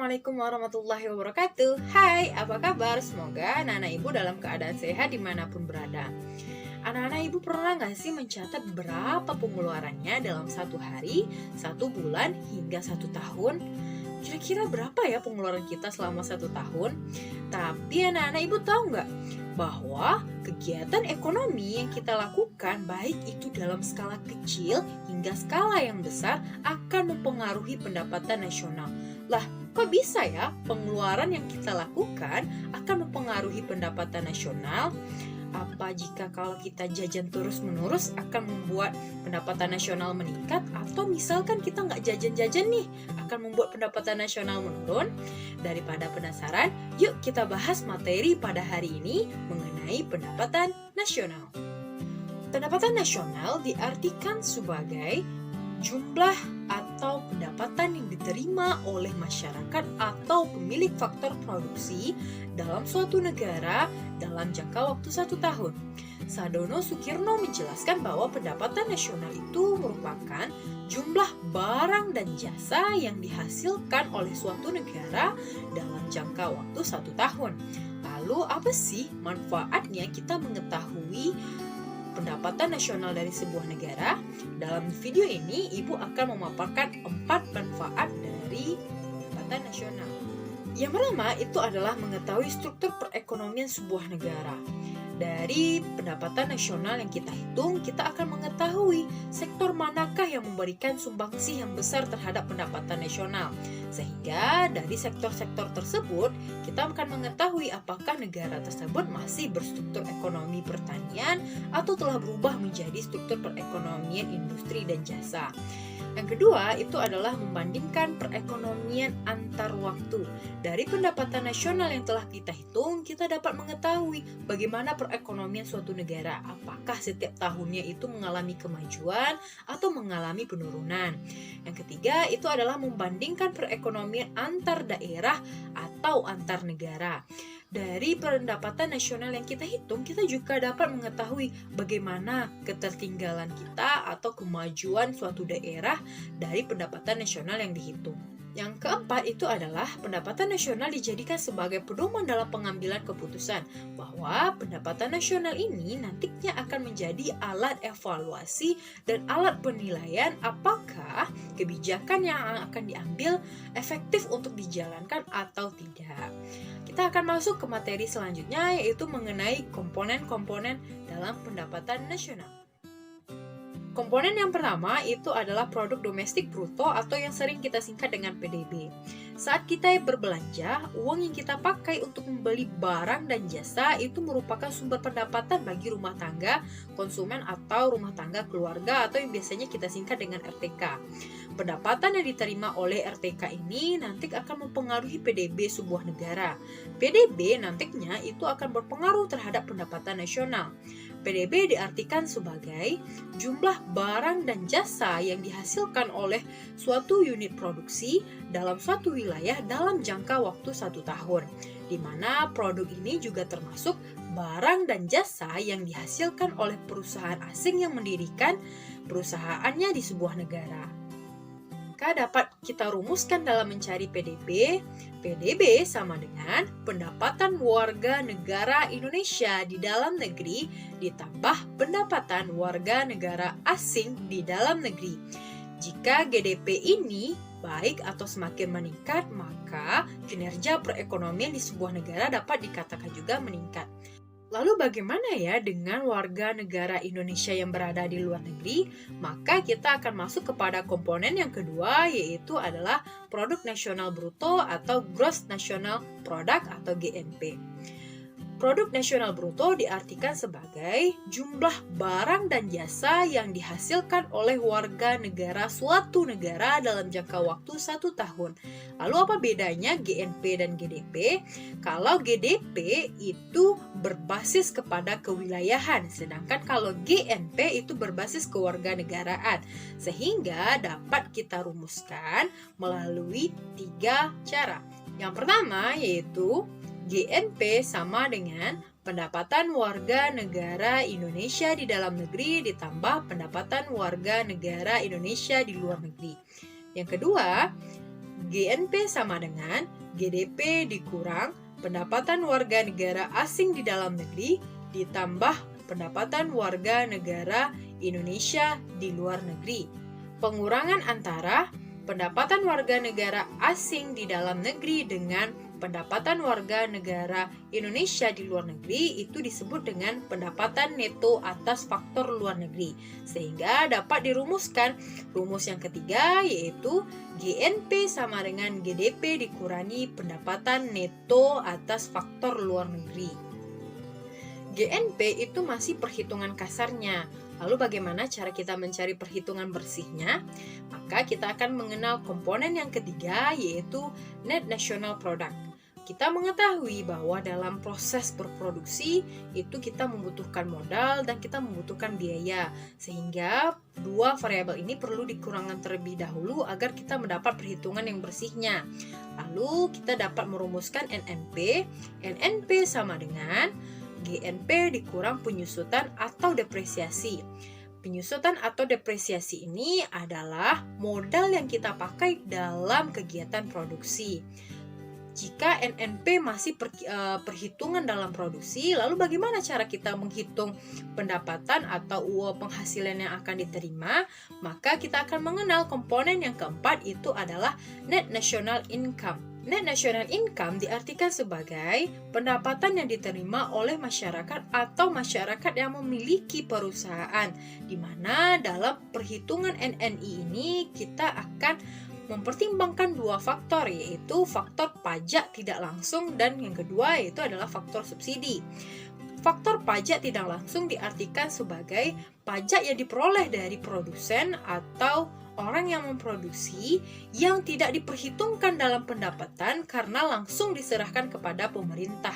Assalamualaikum warahmatullahi wabarakatuh. Hai, apa kabar? Semoga anak-anak ibu dalam keadaan sehat dimanapun berada. Anak-anak ibu pernah nggak sih mencatat berapa pengeluarannya dalam satu hari, satu bulan, hingga satu tahun? Kira-kira berapa ya pengeluaran kita selama satu tahun? Tapi anak-anak ibu tahu nggak bahwa kegiatan ekonomi yang kita lakukan, baik itu dalam skala kecil hingga skala yang besar, akan mempengaruhi pendapatan nasional. Lah, kok bisa ya pengeluaran yang kita lakukan akan mempengaruhi pendapatan nasional? Apa jika kalau kita jajan terus-menerus akan membuat pendapatan nasional meningkat? Atau misalkan kita nggak jajan-jajan nih, akan membuat pendapatan nasional menurun? Daripada penasaran, yuk kita bahas materi pada hari ini mengenai pendapatan nasional. Pendapatan nasional diartikan sebagai jumlah atau pendapatan yang diterima oleh masyarakat atau pemilik faktor produksi dalam suatu negara dalam jangka waktu 1 tahun. Sadono Sukirno menjelaskan bahwa pendapatan nasional itu merupakan jumlah barang dan jasa yang dihasilkan oleh suatu negara dalam jangka waktu 1 tahun. Lalu apa sih manfaatnya kita mengetahui pendapatan nasional dari sebuah negara? Dalam video ini, Ibu akan memaparkan 4 manfaat dari pendapatan nasional. Yang pertama itu adalah mengetahui struktur perekonomian sebuah negara. Dari pendapatan nasional yang kita hitung, kita akan mengetahui sektor manakah yang memberikan sumbangsi yang besar terhadap pendapatan nasional. Sehingga dari sektor-sektor tersebut, kita akan mengetahui apakah negara tersebut masih berstruktur ekonomi pertanian atau telah berubah menjadi struktur perekonomian industri dan jasa. Yang kedua itu adalah membandingkan perekonomian antar waktu. Dari pendapatan nasional yang telah kita hitung, kita dapat mengetahui bagaimana perekonomian suatu negara. Apakah setiap tahunnya itu mengalami kemajuan atau mengalami penurunan. Yang ketiga itu adalah membandingkan perekonomian antar daerah atau antar negara. Dari pendapatan nasional yang kita hitung, kita juga dapat mengetahui bagaimana ketertinggalan kita atau kemajuan suatu daerah dari pendapatan nasional yang dihitung. Yang keempat itu adalah pendapatan nasional dijadikan sebagai pedoman dalam pengambilan keputusan, bahwa pendapatan nasional ini nantinya akan menjadi alat evaluasi dan alat penilaian apakah kebijakan yang akan diambil efektif untuk dijalankan atau tidak. Kita akan masuk ke materi selanjutnya, yaitu mengenai komponen-komponen dalam pendapatan nasional. Komponen yang pertama itu adalah produk domestik bruto atau yang sering kita singkat dengan PDB. Saat kita berbelanja, uang yang kita pakai untuk membeli barang dan jasa itu merupakan sumber pendapatan bagi rumah tangga, konsumen atau rumah tangga keluarga atau yang biasanya kita singkat dengan RTK. Pendapatan yang diterima oleh RTK ini nanti akan mempengaruhi PDB sebuah negara. PDB nantinya itu akan berpengaruh terhadap pendapatan nasional. PDB diartikan sebagai jumlah barang dan jasa yang dihasilkan oleh suatu unit produksi dalam suatu wilayah dalam jangka waktu 1 tahun, di mana produk ini juga termasuk barang dan jasa yang dihasilkan oleh perusahaan asing yang mendirikan perusahaannya di sebuah negara. Maka dapat kita rumuskan dalam mencari PDB. PDB sama dengan pendapatan warga negara Indonesia di dalam negeri ditambah pendapatan warga negara asing di dalam negeri. Jika GDP ini baik atau semakin meningkat, maka kinerja perekonomian di sebuah negara dapat dikatakan juga meningkat. Lalu bagaimana ya dengan warga negara Indonesia yang berada di luar negeri? Maka kita akan masuk kepada komponen yang kedua, yaitu adalah produk nasional bruto atau gross national product atau GNP. Produk nasional bruto diartikan sebagai jumlah barang dan jasa yang dihasilkan oleh warga negara suatu negara dalam jangka waktu 1 tahun. Lalu apa bedanya GNP dan GDP? Kalau GDP itu berbasis kepada kewilayahan, sedangkan kalau GNP itu berbasis kewarganegaraan. Sehingga dapat kita rumuskan melalui 3 cara. Yang pertama yaitu GNP sama dengan pendapatan warga negara Indonesia di dalam negeri ditambah pendapatan warga negara Indonesia di luar negeri. Yang kedua, GNP sama dengan GDP dikurang pendapatan warga negara asing di dalam negeri ditambah pendapatan warga negara Indonesia di luar negeri. Pengurangan antara pendapatan warga negara asing di dalam negeri dengan pendapatan warga negara Indonesia di luar negeri itu disebut dengan pendapatan neto atas faktor luar negeri. Sehingga dapat dirumuskan rumus yang ketiga, yaitu GNP sama dengan GDP dikurangi pendapatan neto atas faktor luar negeri. GNP itu masih perhitungan kasarnya. Lalu bagaimana cara kita mencari perhitungan bersihnya? Maka kita akan mengenal komponen yang ketiga, yaitu Net National Product. Kita mengetahui bahwa dalam proses berproduksi itu kita membutuhkan modal dan kita membutuhkan biaya. Sehingga dua variabel ini perlu dikurangkan terlebih dahulu agar kita mendapat perhitungan yang bersihnya. Lalu kita dapat merumuskan NNP. NNP sama dengan GNP dikurang penyusutan atau depresiasi. Penyusutan atau depresiasi ini adalah modal yang kita pakai dalam kegiatan produksi. Jika NNP masih perhitungan dalam produksi, lalu bagaimana cara kita menghitung pendapatan atau penghasilan yang akan diterima? Maka kita akan mengenal komponen yang keempat, itu adalah Net National Income. Net National Income diartikan sebagai pendapatan yang diterima oleh masyarakat atau masyarakat yang memiliki perusahaan, di mana dalam perhitungan NNI ini kita akan mempertimbangkan dua faktor, yaitu faktor pajak tidak langsung dan yang kedua yaitu adalah faktor subsidi. Faktor pajak tidak langsung diartikan sebagai pajak yang diperoleh dari produsen atau orang yang memproduksi yang tidak diperhitungkan dalam pendapatan karena langsung diserahkan kepada pemerintah.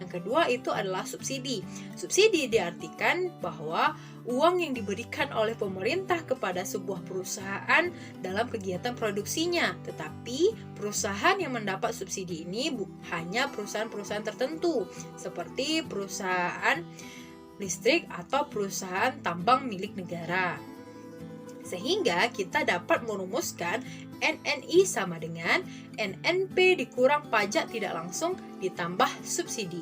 Yang kedua itu adalah subsidi. Subsidi diartikan bahwa uang yang diberikan oleh pemerintah kepada sebuah perusahaan dalam kegiatan produksinya. Tetapi perusahaan yang mendapat subsidi ini hanya perusahaan-perusahaan tertentu, seperti perusahaan listrik atau perusahaan tambang milik negara. Sehingga kita dapat merumuskan NNI sama dengan NNP dikurang pajak tidak langsung ditambah subsidi.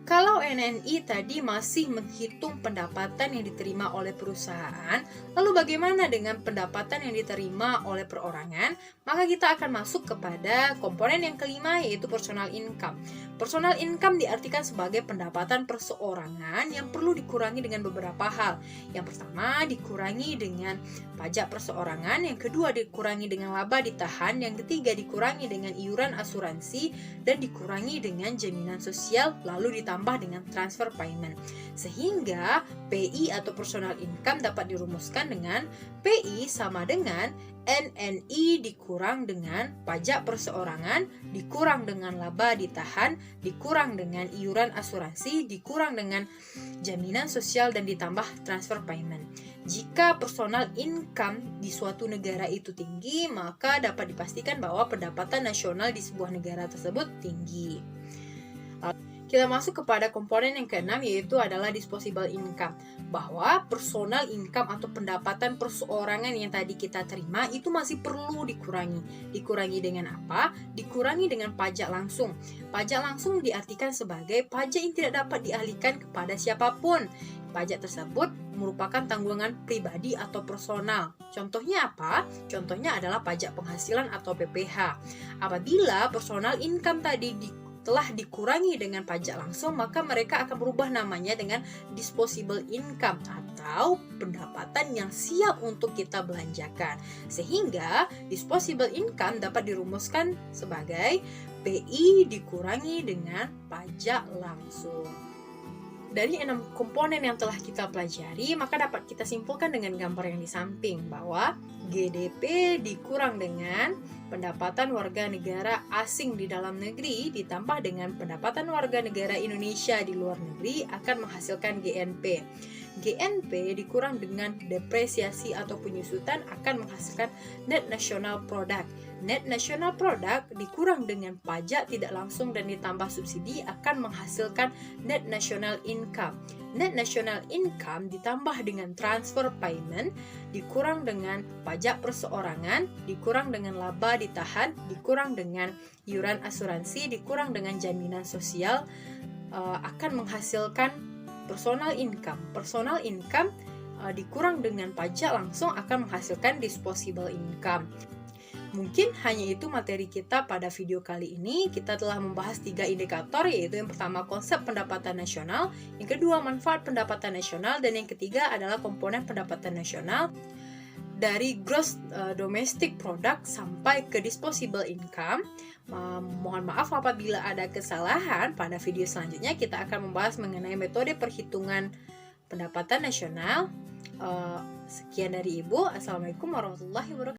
Kalau NNI tadi masih menghitung pendapatan yang diterima oleh perusahaan, lalu bagaimana dengan pendapatan yang diterima oleh perorangan? Maka kita akan masuk kepada komponen yang kelima, yaitu personal income. Personal income diartikan sebagai pendapatan perseorangan yang perlu dikurangi dengan beberapa hal. Yang pertama, dikurangi dengan pajak perseorangan, yang kedua dikurangi dengan laba ditahan, yang ketiga dikurangi dengan iuran asuransi, dan dikurangi dengan jaminan sosial, lalu ditambah dengan transfer payment. Sehingga PI atau personal income dapat dirumuskan dengan PI sama dengan NNI dikurang dengan pajak perseorangan, dikurang dengan laba ditahan, dikurang dengan iuran asuransi, dikurang dengan jaminan sosial, dan ditambah transfer payment. Jika personal income di suatu negara itu tinggi, maka dapat dipastikan bahwa pendapatan nasional di sebuah negara tersebut tinggi. Kita masuk kepada komponen yang keenam, yaitu adalah disposable income. Bahwa personal income atau pendapatan perseorangan yang tadi kita terima itu masih perlu dikurangi. Dikurangi dengan apa? Dikurangi dengan pajak langsung. Pajak langsung diartikan sebagai pajak yang tidak dapat dialihkan kepada siapapun. Pajak tersebut merupakan tanggungan pribadi atau personal. Contohnya apa? Contohnya adalah pajak penghasilan atau PPh. Apabila personal income tadi telah dikurangi dengan pajak langsung, maka mereka akan berubah namanya dengan disposable income atau pendapatan yang siap untuk kita belanjakan. Sehingga disposable income dapat dirumuskan sebagai PI dikurangi dengan pajak langsung. Dari 6 komponen yang telah kita pelajari, maka dapat kita simpulkan dengan gambar yang di samping bahwa GDP dikurang dengan pendapatan warga negara asing di dalam negeri ditambah dengan pendapatan warga negara Indonesia di luar negeri akan menghasilkan GNP. GNP dikurang dengan depresiasi atau penyusutan akan menghasilkan Net National Product. Net National Product dikurang dengan pajak tidak langsung dan ditambah subsidi akan menghasilkan Net National Income. Net National Income ditambah dengan transfer payment dikurang dengan pajak perseorangan, dikurang dengan laba ditahan, dikurang dengan iuran asuransi, dikurang dengan jaminan sosial, akan menghasilkan personal income. Personal income dikurang dengan pajak langsung akan menghasilkan disposable income. Mungkin hanya itu materi kita pada video kali ini. Kita telah membahas 3 indikator, yaitu yang pertama konsep pendapatan nasional, yang kedua manfaat pendapatan nasional, dan yang ketiga adalah komponen pendapatan nasional dari gross domestic product sampai ke disposable income. Mohon maaf apabila ada kesalahan. Pada video selanjutnya kita akan membahas mengenai metode perhitungan pendapatan nasional. Sekian dari Ibu. Assalamualaikum warahmatullahi wabarakatuh.